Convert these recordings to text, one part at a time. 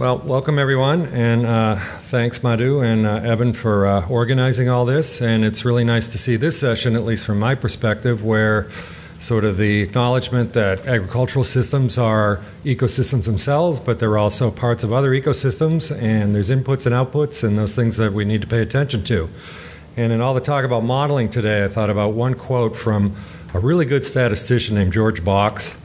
Well, welcome everyone, and thanks Madhu and Evan for organizing all this. And it's really nice to see this session, at least from my perspective, where sort of the acknowledgement that agricultural systems are ecosystems themselves, but they're also parts of other ecosystems, and there's inputs and outputs and those things that we need to pay attention to. And in all the talk about modeling today, I thought about one quote from a really good statistician named George Box,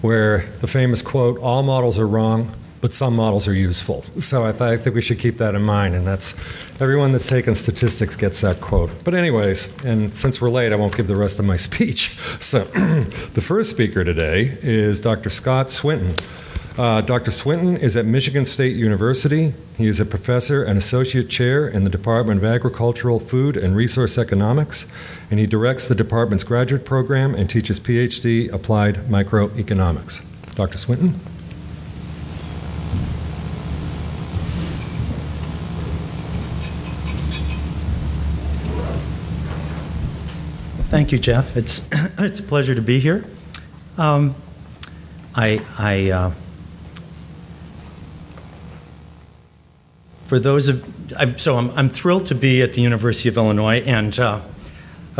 where the famous quote, "All models are wrong, but some models are useful." So I think we should keep that in mind, and that's everyone that's taken statistics gets that quote. But anyways, and since we're late, I won't give the rest of my speech. So the first speaker today is Dr. Scott Swinton. Dr. Swinton is at Michigan State University. He is a professor and associate chair in the Department of Agricultural, Food, and Resource Economics, and he directs the department's graduate program and teaches PhD applied microeconomics. Dr. Swinton? Thank you, Jeff. It's a pleasure to be here. I'm thrilled to be at the University of Illinois, and a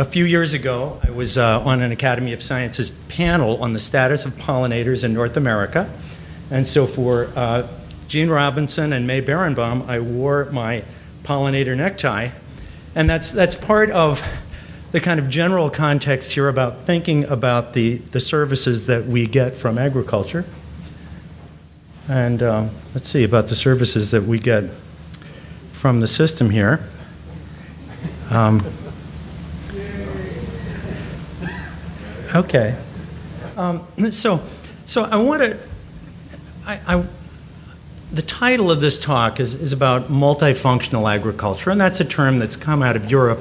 few years ago, I was on an Academy of Sciences panel on the status of pollinators in North America, and so for Gene Robinson and May Berenbaum, I wore my pollinator necktie, and that's part of the kind of general context here about thinking about the services that we get from agriculture. And let's see, about the services that we get from the system here. Okay. So I want to, the title of this talk is about multifunctional agriculture, and that's a term that's come out of Europe.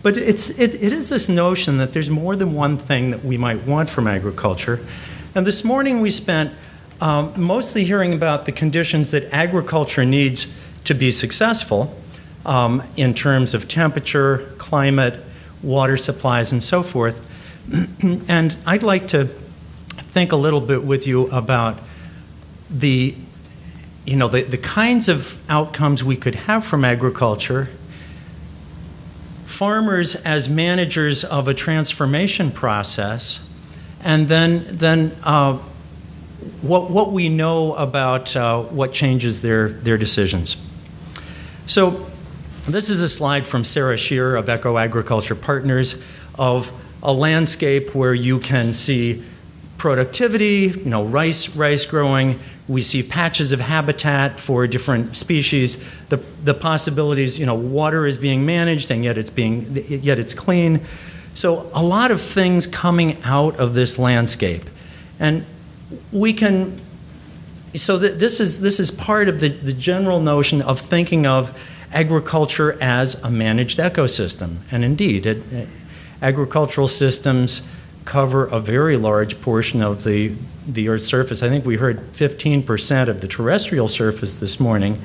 But it is this notion that there's more than one thing that we might want from agriculture. And this morning we spent mostly hearing about the conditions that agriculture needs to be successful in terms of temperature, climate, water supplies, and so forth. And I'd like to think a little bit with you about the kinds of outcomes we could have from agriculture, farmers as managers of a transformation process, and then what we know about what changes their decisions. So this is a slide from Sarah Shearer of Eco Agriculture Partners of a landscape where you can see productivity, rice growing. We see patches of habitat for different species. The possibilities, water is being managed, and yet it's clean. So a lot of things coming out of this landscape, and this is part of the general notion of thinking of agriculture as a managed ecosystem. And indeed, agricultural systems cover a very large portion of the Earth's surface. I think we heard 15% of the terrestrial surface this morning.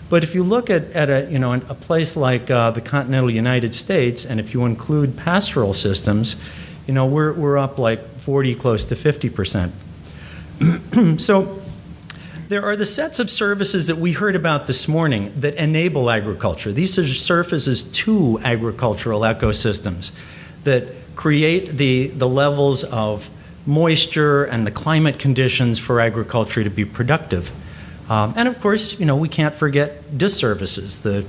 But if you look at a place like the continental United States, and if you include pastoral systems, we're up like 40, close to 50%. So there are the sets of services that we heard about this morning that enable agriculture. These are surfaces to agricultural ecosystems that create the levels of moisture and the climate conditions for agriculture to be productive. And of course, we can't forget disservices. The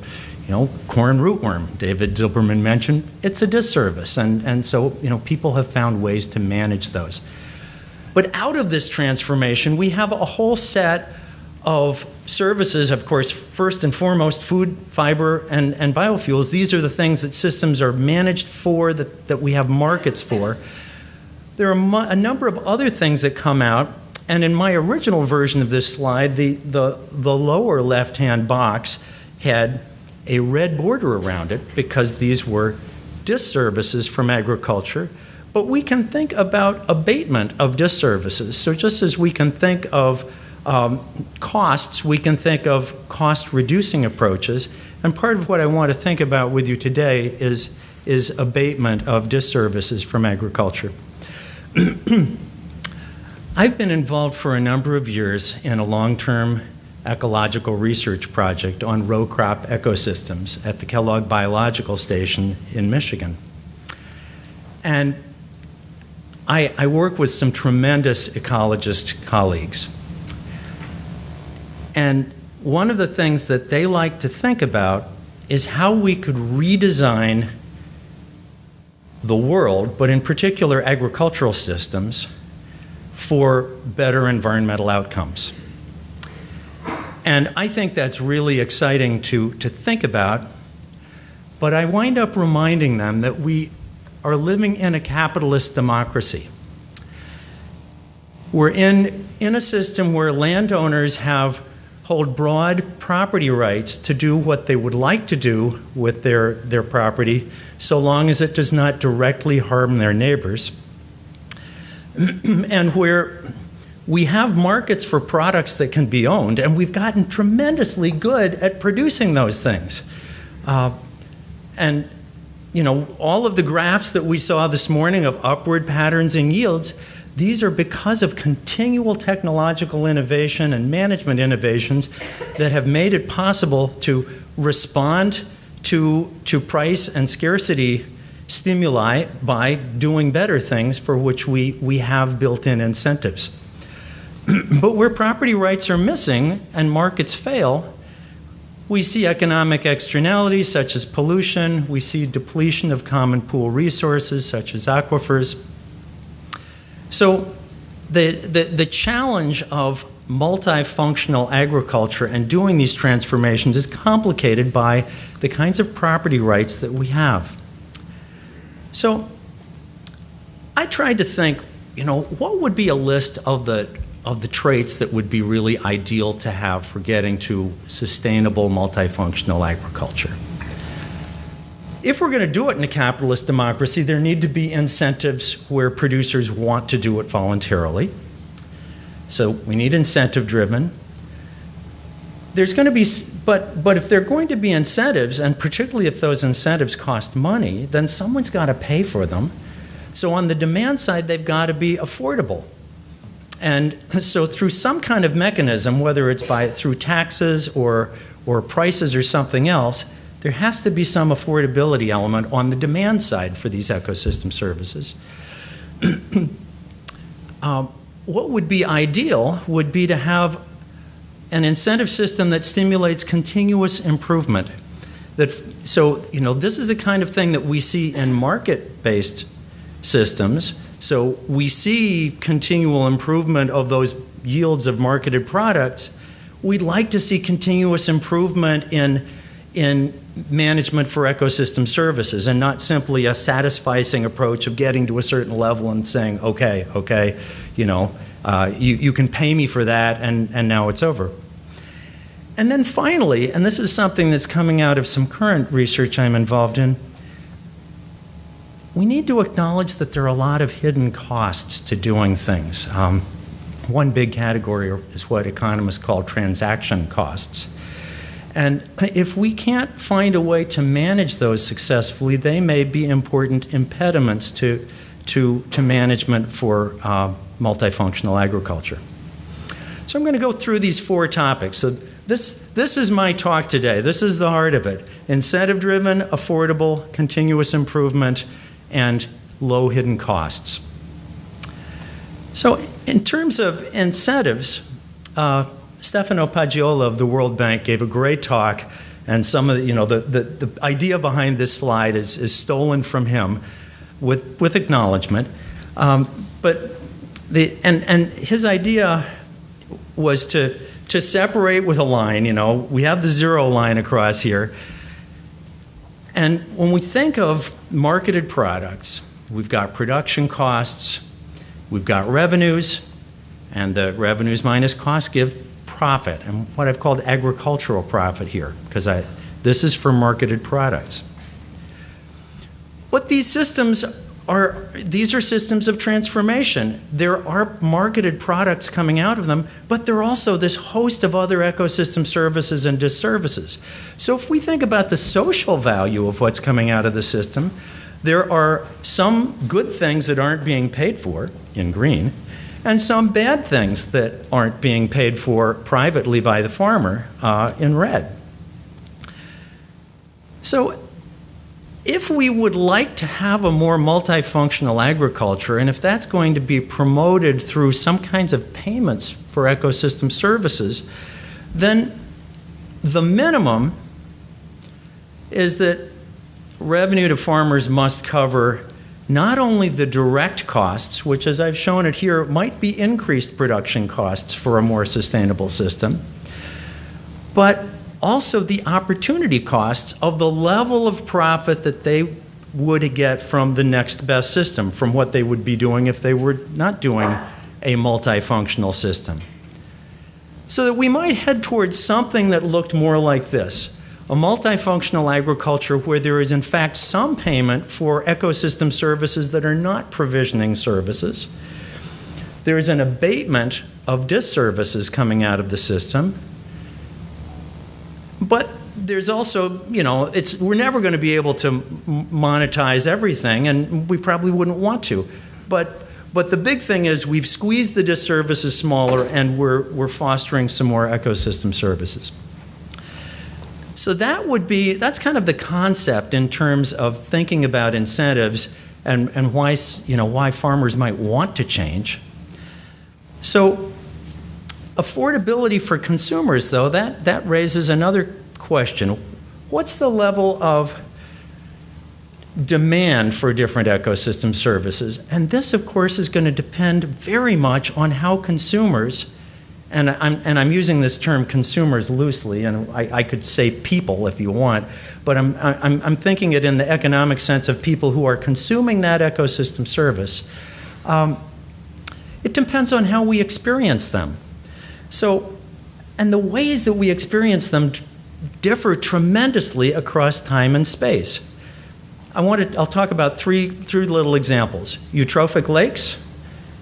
corn rootworm, David Zilberman mentioned, it's a disservice. And so, people have found ways to manage those. But out of this transformation, we have a whole set of services, of course, first and foremost, food, fiber, and biofuels. These are the things that systems are managed for, that we have markets for. There are a number of other things that come out, and in my original version of this slide, the lower left-hand box had a red border around it because these were disservices from agriculture. But we can think about abatement of disservices. So just as we can think of costs, we can think of cost-reducing approaches. And part of what I want to think about with you today is abatement of disservices from agriculture. I've been involved for a number of years in a long-term ecological research project on row crop ecosystems at the Kellogg Biological Station in Michigan. And I work with some tremendous ecologist colleagues. And one of the things that they like to think about is how we could redesign the world, but in particular agricultural systems, for better environmental outcomes. And I think that's really exciting to think about, but I wind up reminding them that we are living in a capitalist democracy. We're in a system where landowners hold broad property rights to do what they would like to do with their property, so long as it does not directly harm their neighbors. And where we have markets for products that can be owned, and we've gotten tremendously good at producing those things. And all of the graphs that we saw this morning of upward patterns in yields, these are because of continual technological innovation and management innovations that have made it possible to respond to price and scarcity stimuli by doing better things for which we have built-in incentives. But where property rights are missing and markets fail, we see economic externalities such as pollution, we see depletion of common pool resources such as aquifers. So the challenge of multifunctional agriculture and doing these transformations is complicated by the kinds of property rights that we have. So I tried to think, what would be a list of the traits that would be really ideal to have for getting to sustainable multifunctional agriculture. If we're going to do it in a capitalist democracy, there need to be incentives where producers want to do it voluntarily. So we need incentive-driven. There's going to be, but if there are going to be incentives, and particularly if those incentives cost money, then someone's got to pay for them. So on the demand side, they've got to be affordable. And so through some kind of mechanism, whether it's through taxes or prices or something else, there has to be some affordability element on the demand side for these ecosystem services. What would be ideal would be to have an incentive system that stimulates continuous improvement. So this is the kind of thing that we see in market-based systems. So we see continual improvement of those yields of marketed products. We'd like to see continuous improvement in management for ecosystem services, and not simply a satisficing approach of getting to a certain level and saying, okay, you can pay me for that, and now it's over. And then finally, and this is something that's coming out of some current research I'm involved in, we need to acknowledge that there are a lot of hidden costs to doing things. One big category is what economists call transaction costs. And if we can't find a way to manage those successfully, they may be important impediments to management for multifunctional agriculture. So I'm going to go through these 4 topics. So this is my talk today. This is the heart of it. Incentive-driven, affordable, continuous improvement, and low hidden costs. So in terms of incentives, Stefano Paggiola of the World Bank gave a great talk, and some of the idea behind this slide is stolen from him with acknowledgement. But his idea was to separate with a line. We have the zero line across here. And when we think of marketed products, we've got production costs, we've got revenues, and the revenues minus costs give profit, and what I've called agricultural profit here, because this is for marketed products. What these systems these are systems of transformation. There are marketed products coming out of them, but there are also this host of other ecosystem services and disservices. So if we think about the social value of what's coming out of the system, there are some good things that aren't being paid for in green, and some bad things that aren't being paid for privately by the farmer in red. So if we would like to have a more multifunctional agriculture, and if that's going to be promoted through some kinds of payments for ecosystem services, then the minimum is that revenue to farmers must cover not only the direct costs, which, as I've shown it here, might be increased production costs for a more sustainable system, but also the opportunity costs of the level of profit that they would get from the next best system, from what they would be doing if they were not doing a multifunctional system. So that we might head towards something that looked more like this: a multifunctional agriculture where there is in fact some payment for ecosystem services that are not provisioning services. There is an abatement of disservices coming out of the system. But there's also, we're never going to be able to monetize everything, and we probably wouldn't want to. But the big thing is we've squeezed the disservices smaller, and we're fostering some more ecosystem services. So that's kind of the concept in terms of thinking about incentives and why farmers might want to change. So affordability for consumers, though, that raises another question. What's the level of demand for different ecosystem services? And this, of course, is going to depend very much on how consumers, and I'm using this term consumers loosely, and I could say people if you want, but I'm thinking it in the economic sense of people who are consuming that ecosystem service. It depends on how we experience them. So, and the ways that we experience them differ tremendously across time and space. I'll talk about three little examples: eutrophic lakes,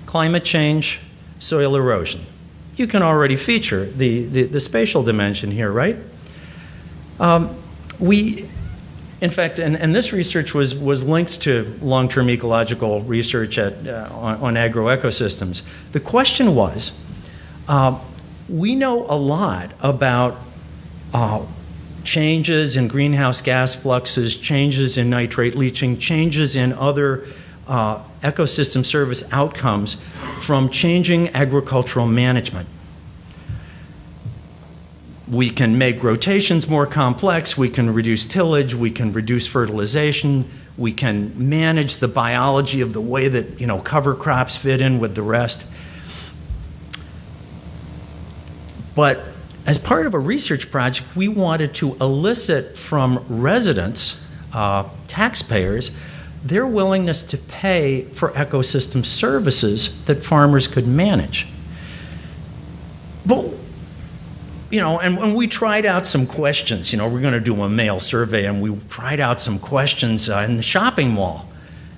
climate change, soil erosion. You can already feature the spatial dimension here, right? In fact, and this research was linked to long-term ecological research on agroecosystems. The question was, we know a lot about changes in greenhouse gas fluxes, changes in nitrate leaching, changes in other ecosystem service outcomes from changing agricultural management. We can make rotations more complex, we can reduce tillage, we can reduce fertilization, we can manage the biology of the way that cover crops fit in with the rest. But as part of a research project, we wanted to elicit from residents, taxpayers, their willingness to pay for ecosystem services that farmers could manage. But, and when we tried out some questions, we're going to do a mail survey, and we tried out some questions in the shopping mall.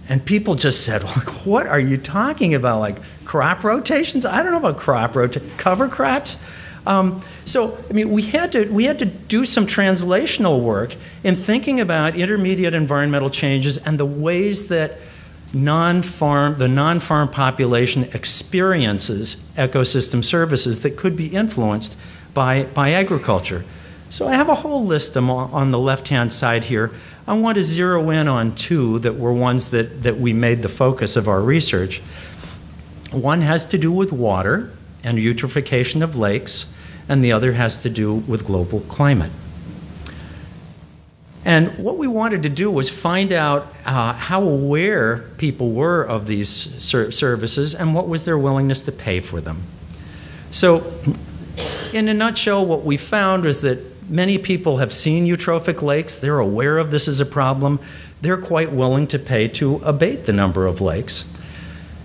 And people just said, what are you talking about? Like crop rotations? I don't know about crop rotations. Cover crops? We had to do some translational work in thinking about intermediate environmental changes and the ways that the non-farm population experiences ecosystem services that could be influenced by agriculture. So I have a whole list on the left-hand side here. I want to zero in on two that were ones that we made the focus of our research. One has to do with water and eutrophication of lakes, and the other has to do with global climate. And what we wanted to do was find out how aware people were of these services and what was their willingness to pay for them. So, in a nutshell, what we found was that many people have seen eutrophic lakes. They're aware of this as a problem. They're quite willing to pay to abate the number of lakes.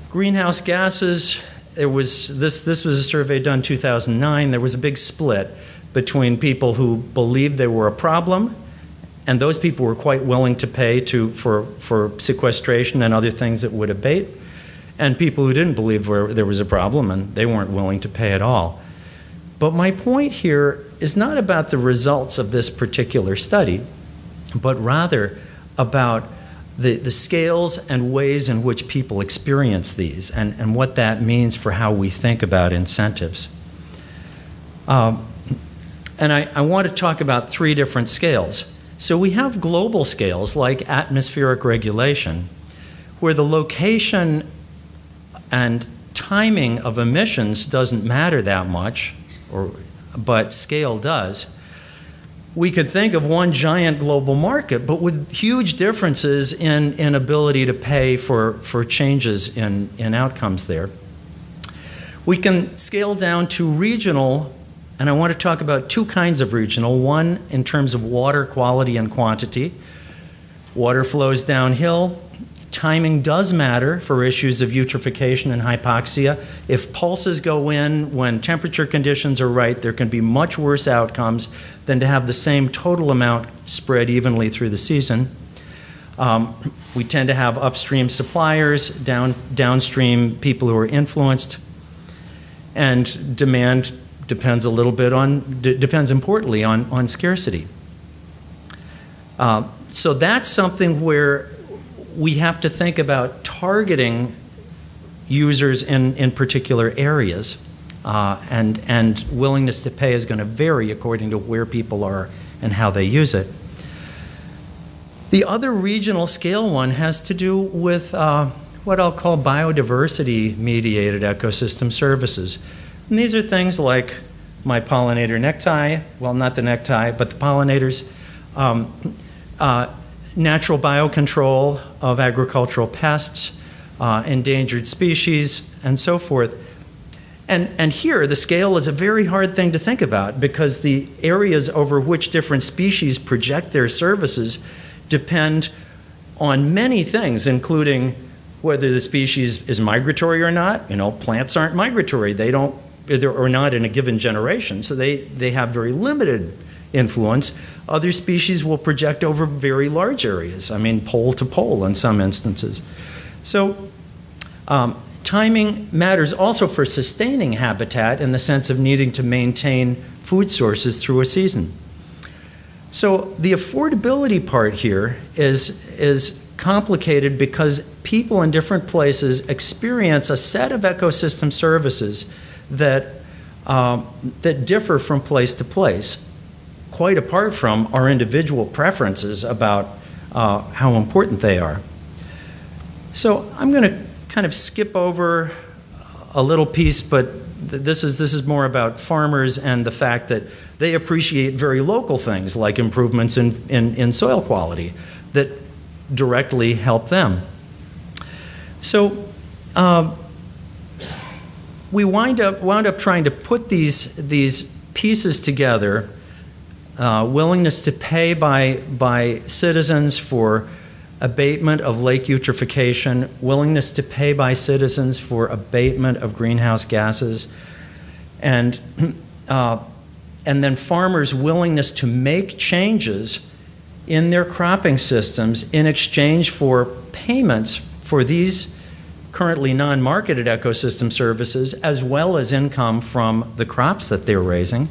Greenhouse gases, this was a survey done in 2009. There was a big split between people who believed they were a problem, and those people were quite willing to pay for sequestration and other things that would abate, and people who didn't believe there was a problem and they weren't willing to pay at all. But my point here is not about the results of this particular study, but rather about the scales and ways in which people experience these and what that means for how we think about incentives. And I want to talk about 3 different scales. So we have global scales like atmospheric regulation, where the location and timing of emissions doesn't matter that much, but scale does. We could think of one giant global market, but with huge differences in ability to pay for changes in outcomes there. We can scale down to regional, and I want to talk about 2 kinds of regional. One, in terms of water quality and quantity. Water flows downhill. Timing does matter for issues of eutrophication and hypoxia. If pulses go in when temperature conditions are right, there can be much worse outcomes than to have the same total amount spread evenly through the season. We tend to have upstream suppliers, downstream people who are influenced, and demand depends importantly on scarcity. So that's something where we have to think about targeting users in particular areas, and willingness to pay is going to vary according to where people are and how they use it. The other regional scale one has to do with what I'll call biodiversity-mediated ecosystem services. And these are things like my pollinator necktie, well, not the necktie, but the pollinators, natural biocontrol of agricultural pests, endangered species, and so forth. And here, the scale is a very hard thing to think about because the areas over which different species project their services depend on many things, including whether the species is migratory or not. Plants aren't migratory. They don't, or not in a given generation, so they have very limited influence. Other species will project over very large areas, pole to pole in some instances. So timing matters also for sustaining habitat in the sense of needing to maintain food sources through a season. So the affordability part here is complicated because people in different places experience a set of ecosystem services that differ from place to place, quite apart from our individual preferences about how important they are. So I'm going to kind of skip over a little piece, but this is more about farmers and the fact that they appreciate very local things like improvements in soil quality that directly help them. So we wound up trying to put these pieces together. Willingness to pay by citizens for abatement of lake eutrophication, willingness to pay by citizens for abatement of greenhouse gases, and then farmers' willingness to make changes in their cropping systems in exchange for payments for these currently non-marketed ecosystem services, as well as income from the crops that they're raising.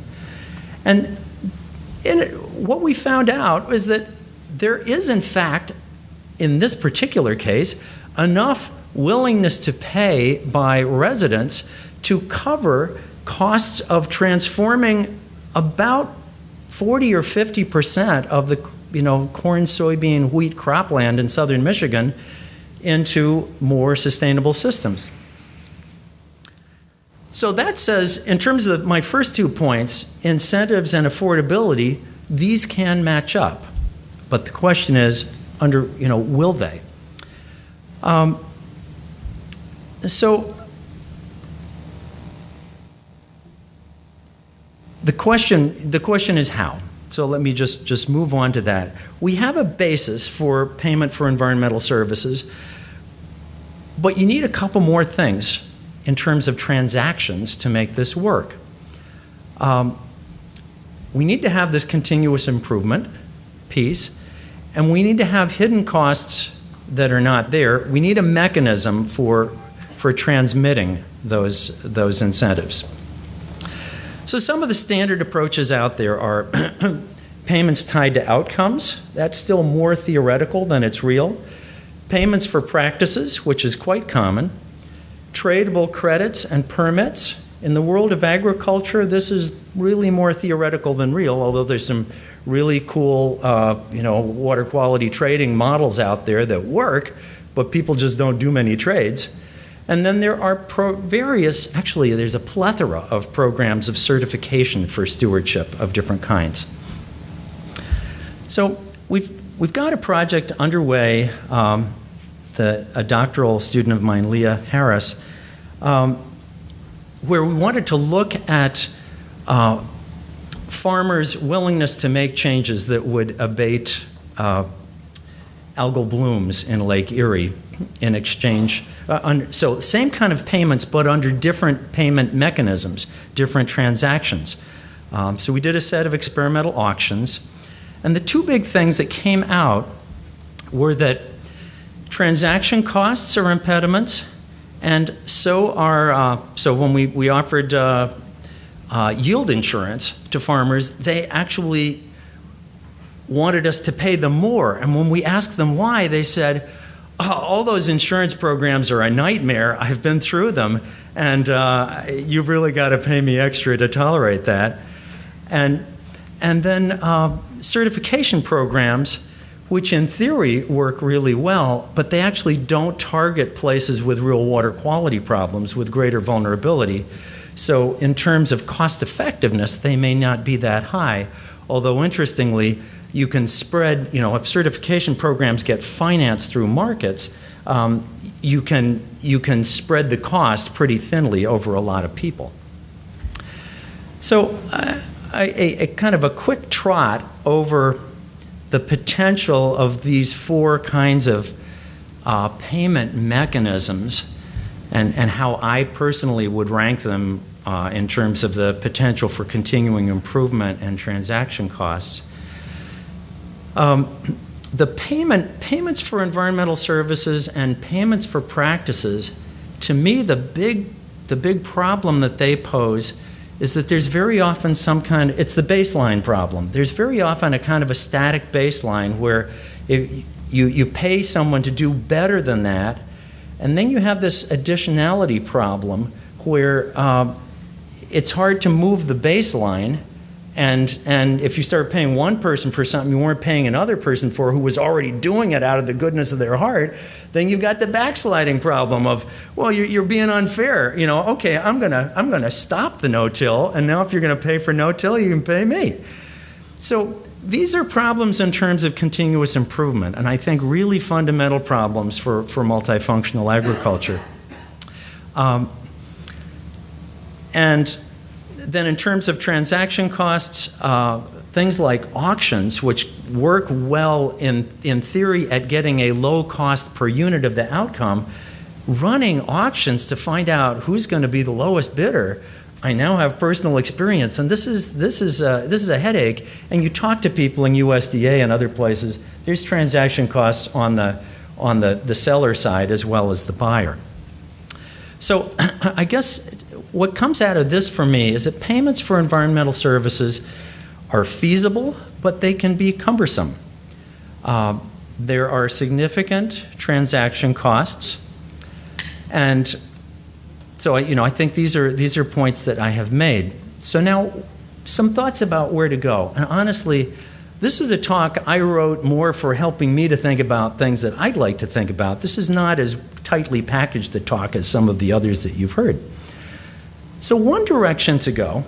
And what we found out is that there is, in fact, in this particular case, enough willingness to pay by residents to cover costs of transforming about 40 or 50% of the corn, soybean, wheat cropland in southern Michigan into more sustainable systems. So that says, in terms of my first 2 points, incentives and affordability, these can match up. But the question is, will they? So the question is how. So let me just move on to that. We have a basis for payment for environmental services, but you need a couple more things in terms of transactions to make this work. We need to have this continuous improvement piece, and we need to have hidden costs that are not there. We need a mechanism for transmitting those incentives. So some of the standard approaches out there are payments tied to outcomes. That's still more theoretical than it's real. payments for practices, which is quite common, tradable credits and permits. In the world of agriculture, this is really more theoretical than real, although there's some really cool, water quality trading models out there that work, but people just don't do many trades. And then there are there's a plethora of programs of certification for stewardship of different kinds. So we've got a project underway, a doctoral student of mine, Leah Harris, where we wanted to look at farmers' willingness to make changes that would abate algal blooms in Lake Erie in exchange. So same kind of payments, but under different payment mechanisms, different transactions. So we did a set of experimental auctions. And the two big things that came out were that transaction costs are impediments, and so when we offered yield insurance to farmers, they actually wanted us to pay them more. And when we asked them why, they said, all those insurance programs are a nightmare. I've been through them, and you've really got to pay me extra to tolerate that. And then certification programs, which in theory work really well, but they actually don't target places with real water quality problems with greater vulnerability. So in terms of cost effectiveness, they may not be that high. Although interestingly, you can spread, if certification programs get financed through markets, you can spread the cost pretty thinly over a lot of people. So a kind of a quick trot over the potential of these four kinds of payment mechanisms and how I personally would rank them in terms of the potential for continuing improvement and transaction costs. The payments for environmental services and payments for practices, to me, the big problem that they pose is that there's very often it's the baseline problem. There's very often a kind of a static baseline where if you pay someone to do better than that, and then you have this additionality problem where it's hard to move the baseline. And if you start paying one person for something you weren't paying another person for who was already doing it out of the goodness of their heart, then you've got the backsliding problem of, well, you're being unfair. Okay, I'm gonna stop the no-till, and now if you're gonna pay for no-till, you can pay me. So these are problems in terms of continuous improvement, and I think really fundamental problems for multifunctional agriculture. And then in terms of transaction costs, things like auctions, which work well in theory at getting a low cost per unit of the outcome, running auctions to find out who's going to be the lowest bidder, I now have personal experience, and this is a headache. And you talk to people in USDA and other places, there's transaction costs on the seller side as well as the buyer. So I guess what comes out of this for me is that payments for environmental services are feasible, but they can be cumbersome. There are significant transaction costs, and so I think these are points that I have made. So now, some thoughts about where to go. And honestly, this is a talk I wrote more for helping me to think about things that I'd like to think about. This is not as tightly packaged a talk as some of the others that you've heard. So one direction to go,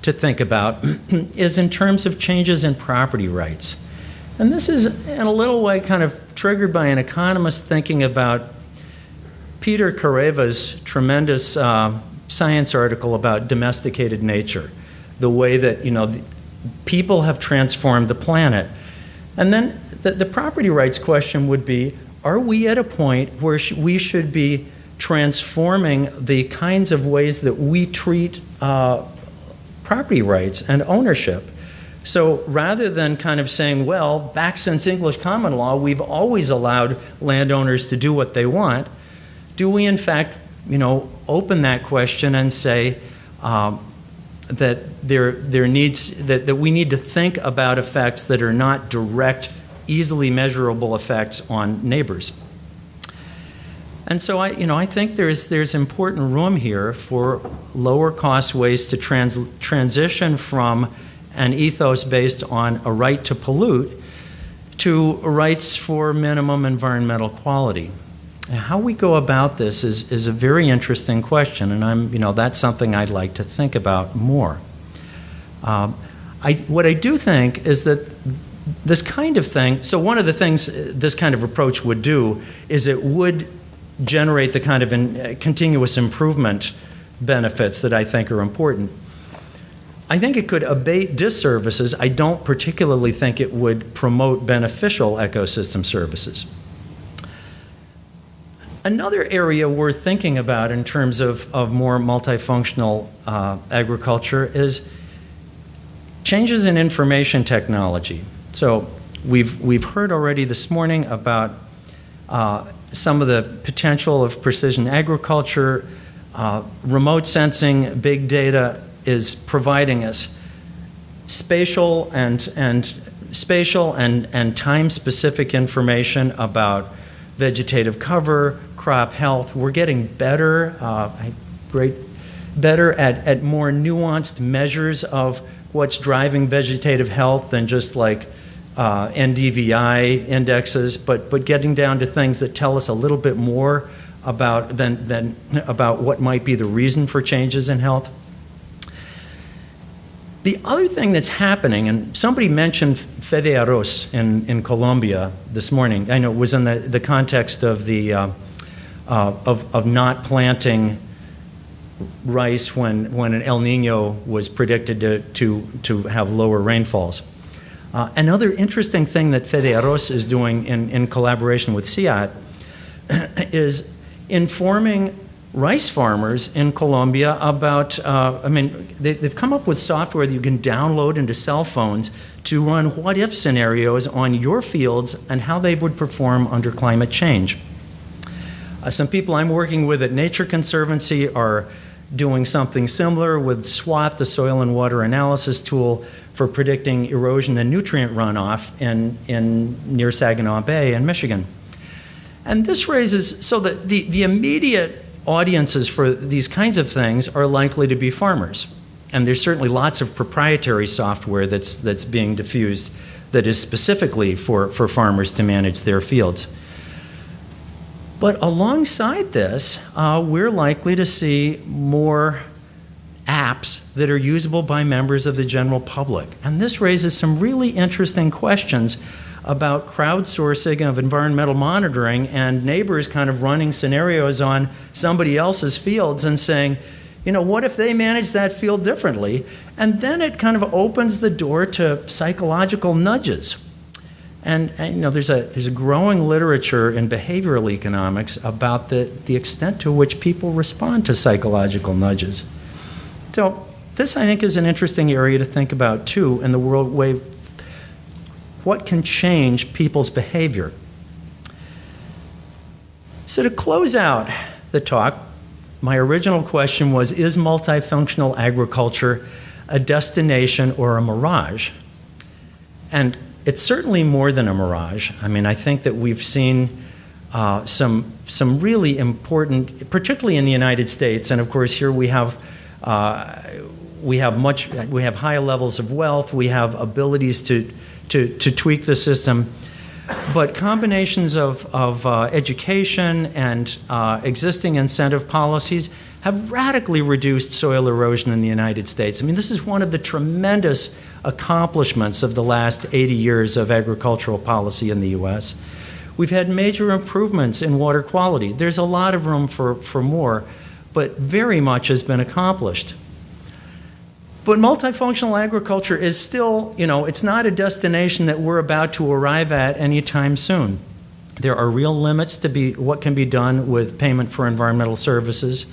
to think about, is in terms of changes in property rights. And this is, in a little way, kind of triggered by an economist thinking about Peter Kareva's tremendous science article about domesticated nature, the way that, people have transformed the planet. And then the property rights question would be, are we at a point where we should be transforming the kinds of ways that we treat property rights and ownership? So rather than kind of saying, well, back since English common law, we've always allowed landowners to do what they want, do we in fact, open that question and say that that we need to think about effects that are not direct, easily measurable effects on neighbors? And so I think there's important room here for lower cost ways to transition from an ethos based on a right to pollute to rights for minimum environmental quality. And how we go about this is a very interesting question, and that's something I'd like to think about more. What I do think is that this kind of thing, so one of the things this kind of approach would do is it would generate the kind of continuous improvement benefits that I think are important. I think it could abate disservices. I don't particularly think it would promote beneficial ecosystem services. Another area worth thinking about in terms of more multifunctional agriculture is changes in information technology. So we've heard already this morning about some of the potential of precision agriculture. Remote sensing, big data is providing us spatial and time-specific information about vegetative cover, crop health. We're getting better at more nuanced measures of what's driving vegetative health than just like NDVI indexes, but getting down to things that tell us a little bit more about about what might be the reason for changes in health. The other thing that's happening, and somebody mentioned Fede Arroz in Colombia this morning. I know it was in the context of of not planting rice when an El Nino was predicted to have lower rainfalls. Another interesting thing that Fede Arroz is doing in collaboration with SIAT is informing rice farmers in Colombia about, they've come up with software that you can download into cell phones to run what-if scenarios on your fields and how they would perform under climate change. Some people I'm working with at Nature Conservancy are doing something similar with SWAT, the Soil and Water Analysis Tool, for predicting erosion and nutrient runoff near Saginaw Bay in Michigan. And this raises, so that the immediate audiences for these kinds of things are likely to be farmers. And there's certainly lots of proprietary software that's being diffused that is specifically for farmers to manage their fields. But alongside this, we're likely to see more apps that are usable by members of the general public. And this raises some really interesting questions about crowdsourcing of environmental monitoring and neighbors kind of running scenarios on somebody else's fields and saying, what if they manage that field differently? And then it kind of opens the door to psychological nudges. And there's a growing literature in behavioral economics about the extent to which people respond to psychological nudges. So this, I think, is an interesting area to think about, too, in the world way. What can change people's behavior? So to close out the talk, my original question was, is multifunctional agriculture a destination or a mirage? And it's certainly more than a mirage. I think that we've seen some really important, particularly in the United States, and of course here we have high levels of wealth, we have abilities to tweak the system, but combinations of education and existing incentive policies have radically reduced soil erosion in the United States. This is one of the tremendous accomplishments of the last 80 years of agricultural policy in the U.S. We've had major improvements in water quality. There's a lot of room for more, but very much has been accomplished. But multifunctional agriculture is still, it's not a destination that we're about to arrive at anytime soon. There are real limits to what can be done with payment for environmental services,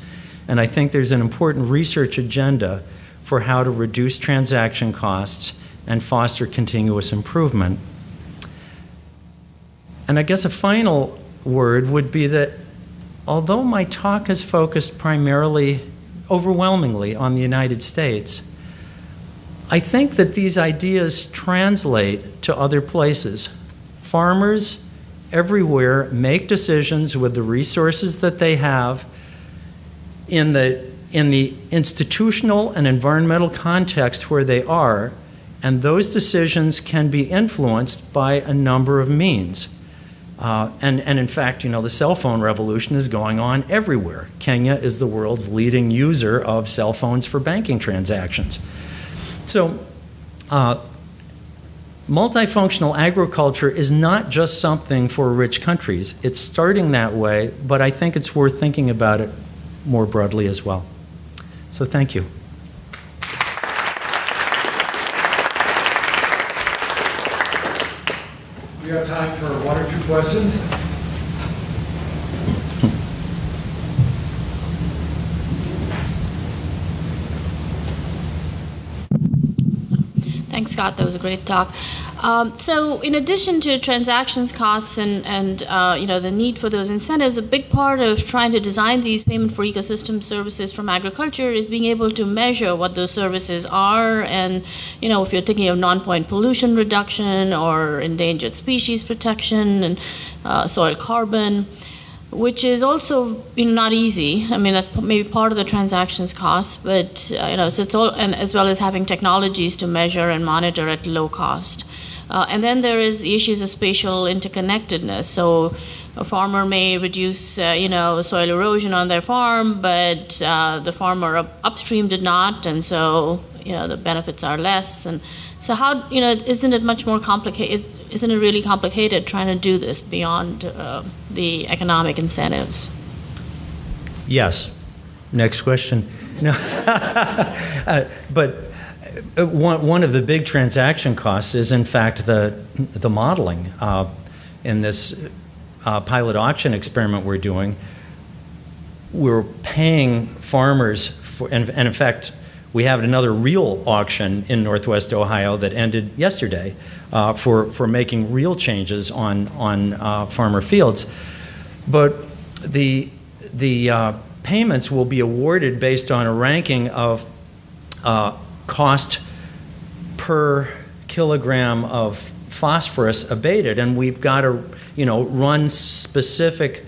and I think there's an important research agenda for how to reduce transaction costs and foster continuous improvement. And I guess a final word would be that although my talk is focused overwhelmingly on the United States, I think that these ideas translate to other places. Farmers everywhere make decisions with the resources that they have in the institutional and environmental context where they are, and those decisions can be influenced by a number of means. And in fact, the cell phone revolution is going on everywhere. Kenya is the world's leading user of cell phones for banking transactions. So, multifunctional agriculture is not just something for rich countries. It's starting that way, but I think it's worth thinking about it more broadly as well. So thank you. We have time for one or two questions. Thanks, Scott. That was a great talk. So, in addition to transactions costs and the need for those incentives, a big part of trying to design these payment for ecosystem services from agriculture is being able to measure what those services are. And if you're thinking of non-point pollution reduction or endangered species protection and soil carbon, which is also not easy. I mean, that's maybe part of the transactions cost, but so it's all, and as well as having technologies to measure and monitor at low cost. And then there is the issues of spatial interconnectedness. So a farmer may reduce, soil erosion on their farm, but the farmer upstream did not, and so the benefits are less. And so how isn't it much more complicated? Isn't it really complicated trying to do this beyond the economic incentives? Yes. Next question. No. But one of the big transaction costs is, in fact, the modeling. In this pilot auction experiment we're doing, we're paying farmers for, and in fact, we have another real auction in Northwest Ohio that ended yesterday for making real changes on farmer fields. But the payments will be awarded based on a ranking of cost per kilogram of phosphorus abated, and we've got to run specific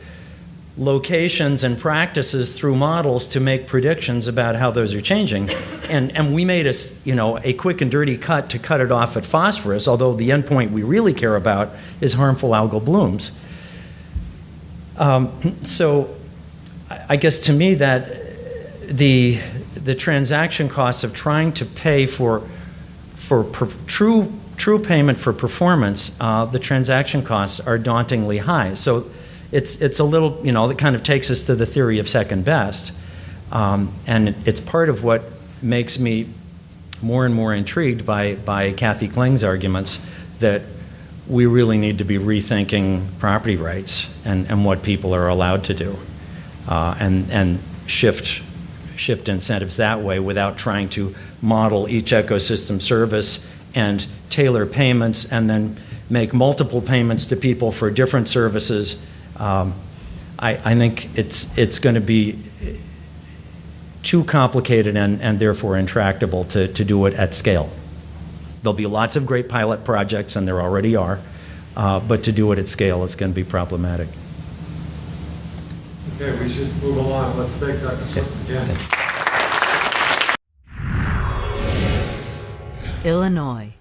locations and practices through models to make predictions about how those are changing. And we made a quick and dirty cut to cut it off at phosphorus, although the endpoint we really care about is harmful algal blooms. So I guess to me that the transaction costs of trying to pay for true payment for performance, the transaction costs are dauntingly high. So it's a little, that kind of takes us to the theory of second best. And it's part of what makes me more and more intrigued by Kathy Kling's arguments that we really need to be rethinking property rights and what people are allowed to do, and shift incentives that way without trying to model each ecosystem service and tailor payments and then make multiple payments to people for different services. I think it's going to be too complicated and therefore intractable to do it at scale. There'll be lots of great pilot projects, and there already are, but to do it at scale is going to be problematic. Okay, we should move along. Let's thank Dr. Swinton again. Illinois.